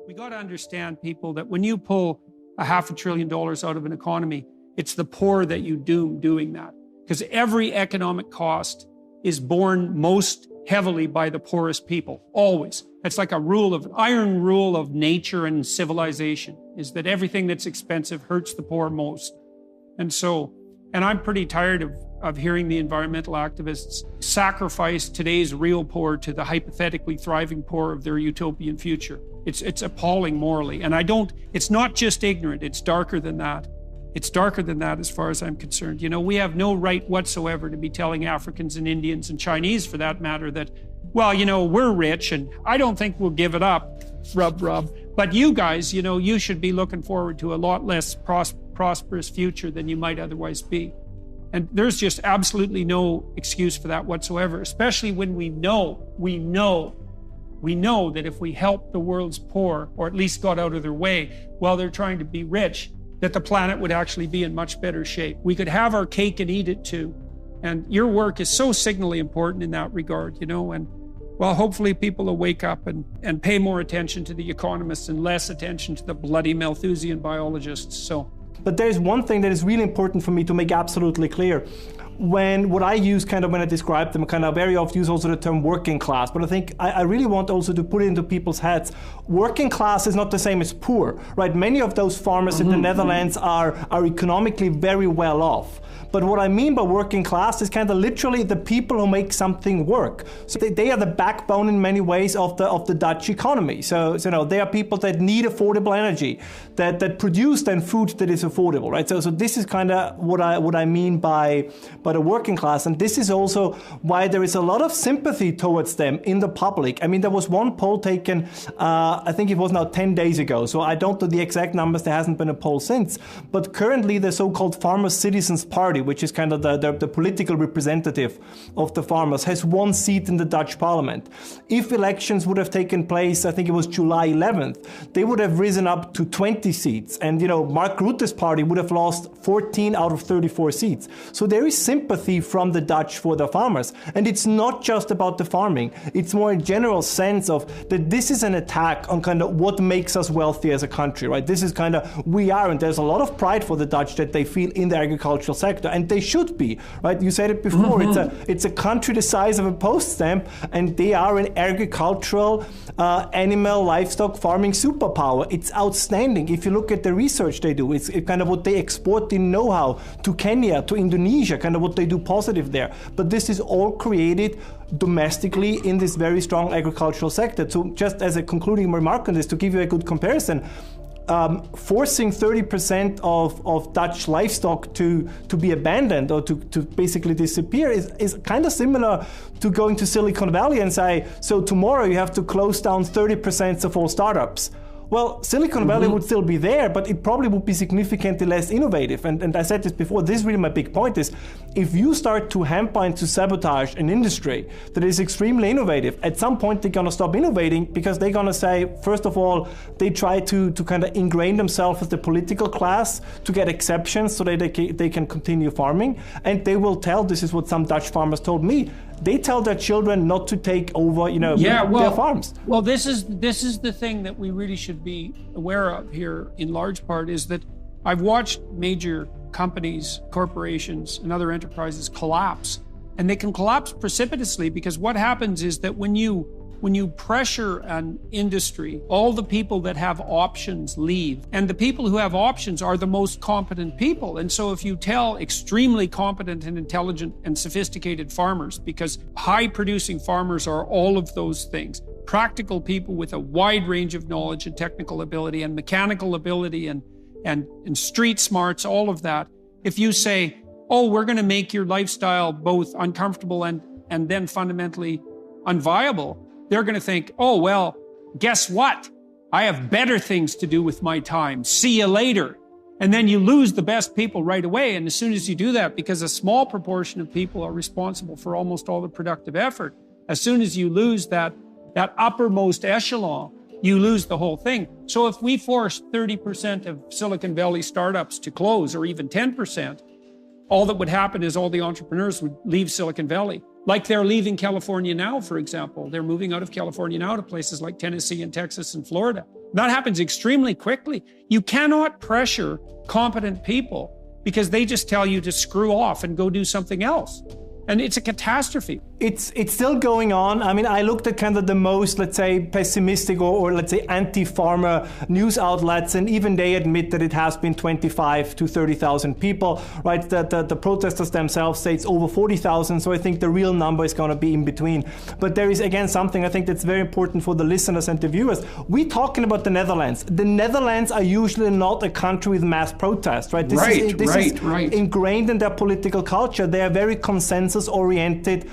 We got to understand, people, that when you pull $500 billion out of an economy, it's the poor that you doom doing that. Because every economic cost is borne most heavily by the poorest people, always. It's like iron rule of nature and civilization, is that everything that's expensive hurts the poor most. And I'm pretty tired of hearing the environmental activists sacrifice today's real poor to the hypothetically thriving poor of their utopian future. It's appalling morally. And it's not just ignorant, it's darker than that. It's darker than that as far as I'm concerned. You know, we have no right whatsoever to be telling Africans and Indians and Chinese, for that matter, that, well, you know, we're rich and I don't think we'll give it up, rub. But you guys, you know, you should be looking forward to a lot less prosperous future than you might otherwise be. And there's just absolutely no excuse for that whatsoever, especially when we know that if we help the world's poor, or at least got out of their way while they're trying to be rich, that the planet would actually be in much better shape. We could have our cake and eat it too. And your work is so signally important in that regard, you know, and well, hopefully people will wake up and pay more attention to the economists and less attention to the bloody Malthusian biologists. But there's one thing that is really important for me to make absolutely clear. What I use when I describe them, I very often use also the term working class, but I think I really want also to put it into people's heads. Working class is not the same as poor, right? Many of those farmers in the Netherlands are economically very well off. But what I mean by working class is literally the people who make something work. So they are the backbone in many ways of the Dutch economy. So they are people that need affordable energy, that produce then food that is affordable, right? So this is what I mean by the working class, and this is also why there is a lot of sympathy towards them in the public. I mean, there was one poll taken, I think it was now 10 days ago, so I don't know the exact numbers, there hasn't been a poll since, but currently the so-called Farmers Citizens Party, which is the political representative of the farmers, has one seat in the Dutch parliament. If elections would have taken place, I think it was July 11th, they would have risen up to 20 seats, and Mark Rutte's party would have lost 14 out of 34 seats. So there is sympathy from the Dutch for the farmers. And it's not just about the farming. It's more a general sense of that this is an attack on what makes us wealthy as a country, right? This is we are, and there's a lot of pride for the Dutch that they feel in the agricultural sector, and they should be, right? You said it before, it's a country the size of a post stamp, and they are an agricultural, animal, livestock farming superpower. It's outstanding. If you look at the research they do, it's what they export in know-how to Kenya, to Indonesia, what they do positive there. But this is all created domestically in this very strong agricultural sector. So just as a concluding remark on this, to give you a good comparison, forcing 30% of Dutch livestock to be abandoned or to basically disappear is similar to going to Silicon Valley and say, so tomorrow you have to close down 30% of all startups. Well, Silicon Valley would still be there, but it probably would be significantly less innovative. And I said this before, this is really my big point is, if you start to hamper and to sabotage an industry that is extremely innovative, at some point they're going to stop innovating because they're going to say, first of all, they try to ingrain themselves as the political class to get exceptions so that they can continue farming. And they will tell, this is what some Dutch farmers told me, they tell their children not to take over, their farms. Well, this is the thing that we really should be aware of here in large part, is that I've watched major companies, corporations, and other enterprises collapse. And they can collapse precipitously because what happens is that when you pressure an industry, all the people that have options leave. And the people who have options are the most competent people. And so if you tell extremely competent and intelligent and sophisticated farmers, because high producing farmers are all of those things, practical people with a wide range of knowledge and technical ability and mechanical ability and street smarts, all of that. If you say, oh, we're going to make your lifestyle both uncomfortable and then fundamentally unviable, they're going to think, oh, well, guess what? I have better things to do with my time. See you later. And then you lose the best people right away. And as soon as you do that, because a small proportion of people are responsible for almost all the productive effort, as soon as you lose that uppermost echelon, you lose the whole thing. So if we force 30% of Silicon Valley startups to close, or even 10%, all that would happen is all the entrepreneurs would leave Silicon Valley. Like they're leaving California now, for example. They're moving out of California now to places like Tennessee and Texas and Florida. That happens extremely quickly. You cannot pressure competent people because they just tell you to screw off and go do something else. And it's a catastrophe. It's still going on. I mean, I looked at kind of the most, let's say, pessimistic or let's say anti-farmer news outlets, and even they admit that it has been 25 to 30,000 people, right? The protesters themselves say it's over 40,000, so I think the real number is going to be in between. But there is, again, something I think that's very important for the listeners and the viewers. We're talking about the Netherlands. The Netherlands are usually not a country with mass protest, right? This is ingrained in their political culture. They are very consensus-oriented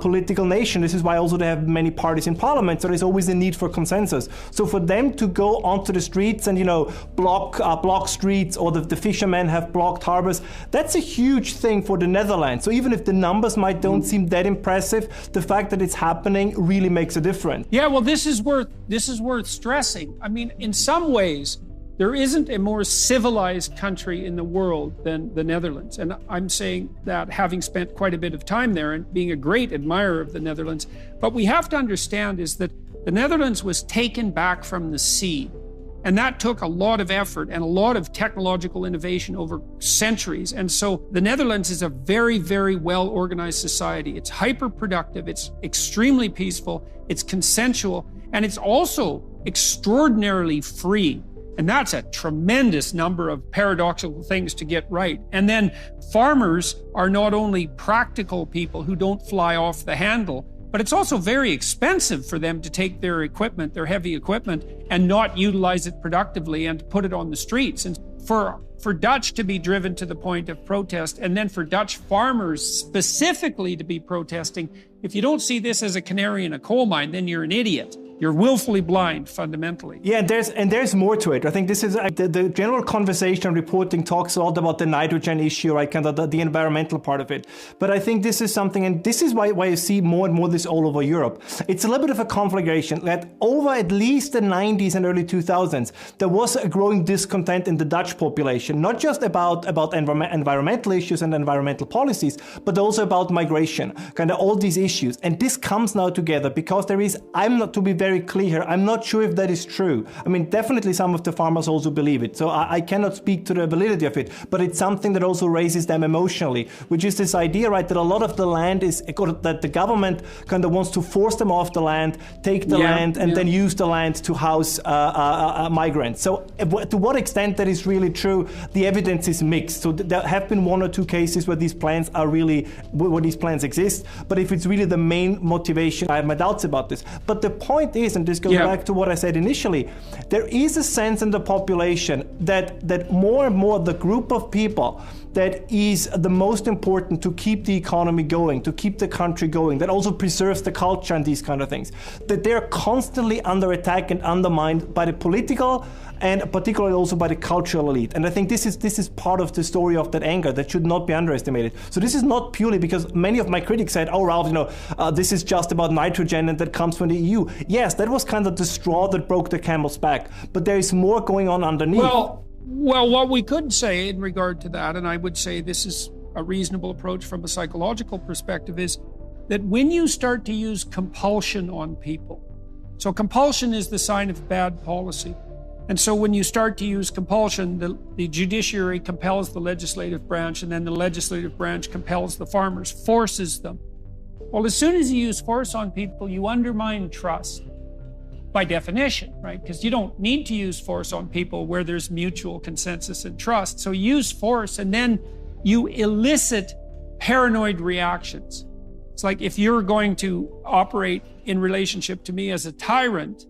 political nation. This is why also they have many parties in parliament, so there's always a need for consensus. So for them to go onto the streets and, block streets, or the fishermen have blocked harbors, that's a huge thing for the Netherlands. So even if the numbers don't seem that impressive, the fact that it's happening really makes a difference. Yeah, well, this is worth stressing. I mean, in some ways, there isn't a more civilized country in the world than the Netherlands. And I'm saying that having spent quite a bit of time there and being a great admirer of the Netherlands. But we have to understand is that the Netherlands was taken back from the sea. And that took a lot of effort and a lot of technological innovation over centuries. And so the Netherlands is a very, very well-organized society. It's hyper-productive, it's extremely peaceful, it's consensual, and it's also extraordinarily free. And that's a tremendous number of paradoxical things to get right. And then farmers are not only practical people who don't fly off the handle, but it's also very expensive for them to take their equipment, their heavy equipment, and not utilize it productively and put it on the streets. And for Dutch to be driven to the point of protest, and then for Dutch farmers specifically to be protesting, if you don't see this as a canary in a coal mine, then you're an idiot. You're willfully blind, fundamentally. Yeah, and there's more to it. I think this is the general conversation and reporting talks a lot about the nitrogen issue, right? Kind of the environmental part of it. But I think this is something, and this is why you see more and more this all over Europe. It's a little bit of a conflagration that over at least the 90s and early 2000s, there was a growing discontent in the Dutch population, not just about environmental issues and environmental policies, but also about migration, kind of all these issues. And this comes now together because to be very clear, I'm not sure if that is true. I mean, definitely some of the farmers also believe it. So I cannot speak to the validity of it, but it's something that also raises them emotionally, which is this idea, right, that a lot of the land is, that the government kind of wants to force them off the land, take the land, and then use the land to house migrants. So to what extent that is really true, the evidence is mixed. So there have been one or two cases where these plans exist, but if it's really the main motivation, I have my doubts about this. But the point is, and this goes back to what I said initially, there is a sense in the population that more and more the group of people that is the most important to keep the economy going, to keep the country going, that also preserves the culture and these kind of things, that they're constantly under attack and undermined by the political and particularly also by the cultural elite. And I think this is part of the story of that anger that should not be underestimated. So this is not purely because many of my critics said, oh, Ralph, this is just about nitrogen and that comes from the EU. Yes, that was kind of the straw that broke the camel's back, but there is more going on underneath. Well, what we could say in regard to that, and I would say this is a reasonable approach from a psychological perspective, is that when you start to use compulsion on people, so compulsion is the sign of bad policy. And so when you start to use compulsion, the judiciary compels the legislative branch, and then the legislative branch compels the farmers, forces them. Well, as soon as you use force on people, you undermine trust by definition, right? Because you don't need to use force on people where there's mutual consensus and trust. So use force, and then you elicit paranoid reactions. It's like if you're going to operate in relationship to me as a tyrant,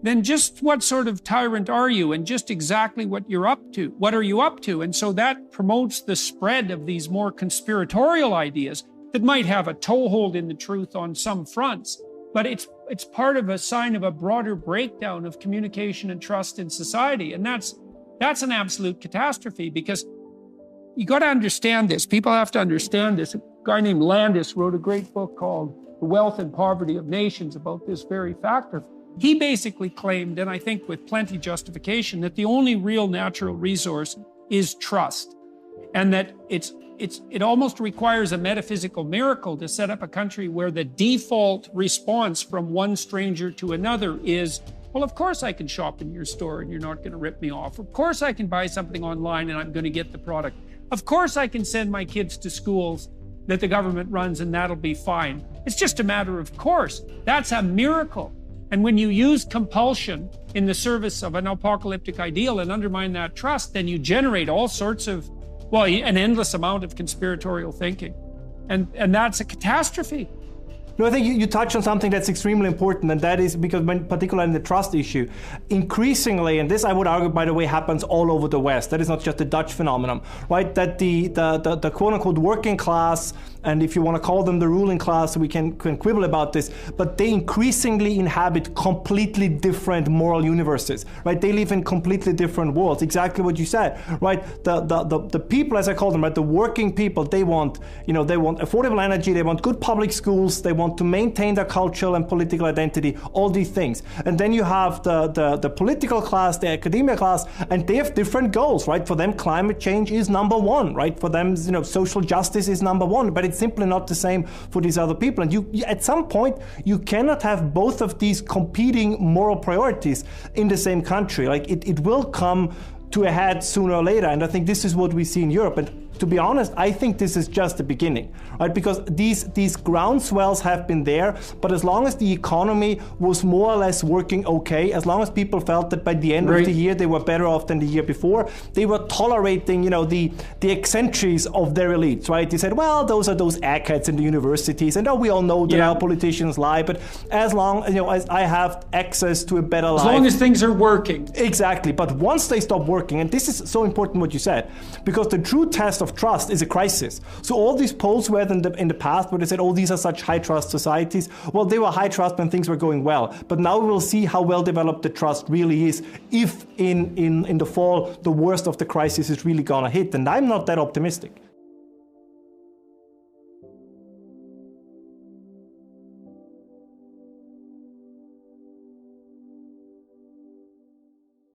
then just what sort of tyrant are you, and just exactly what you're up to. What are you up to? And so that promotes the spread of these more conspiratorial ideas that might have a toehold in the truth on some fronts. But it's part of a sign of a broader breakdown of communication and trust in society. And that's an absolute catastrophe, because you got to understand this. People have to understand this. A guy named Landis wrote a great book called The Wealth and Poverty of Nations about this very factor. He basically claimed, and I think with plenty justification, that the only real natural resource is trust, and that it almost requires a metaphysical miracle to set up a country where the default response from one stranger to another is Well, of course I can shop in your store and you're not going to rip me off. Of course I can buy something online and I'm going to get the product. Of course I can send my kids to schools that the government runs and that'll be fine. It's just a matter of course. That's a miracle. And when you use compulsion in the service of an apocalyptic ideal and undermine that trust, then you generate all sorts of, well, an endless amount of conspiratorial thinking. And that's a catastrophe. No, I think you touched on something that's extremely important, and that is because, particularly in the trust issue, increasingly, and this I would argue, by the way, happens all over the West. That is not just a Dutch phenomenon, right? That the quote-unquote working class, and if you want to call them the ruling class, we can quibble about this, but they increasingly inhabit completely different moral universes, right? They live in completely different worlds. Exactly what you said, right? The people, as I call them, right, the working people, they want affordable energy, they want good public schools, they want to maintain their cultural and political identity, all these things. And then you have the political class, the academia class, and they have different goals, right? For them, climate change is number one, right? For them, social justice is number one, but it's simply not the same for these other people. And you, at some point, you cannot have both of these competing moral priorities in the same country. Like it will come to a head sooner or later. And I think this is what we see in Europe. And to be honest, I think this is just the beginning, right? Because these groundswells have been there, but as long as the economy was more or less working okay, as long as people felt that by the end of the year they were better off than the year before, they were tolerating, the eccentrics of their elites, right? They said, well, those are those eggheads in the universities, and we all know that our politicians lie, but as long as I have access to a better life. As long as things are working. Exactly, but once they stop working, and this is so important what you said, because the true test of trust is a crisis. So all these polls were in the past where they said, oh, these are such high trust societies. Well, they were high trust when things were going well. But now we will see how well developed the trust really is if in the fall the worst of the crisis is really gonna hit. And I'm not that optimistic.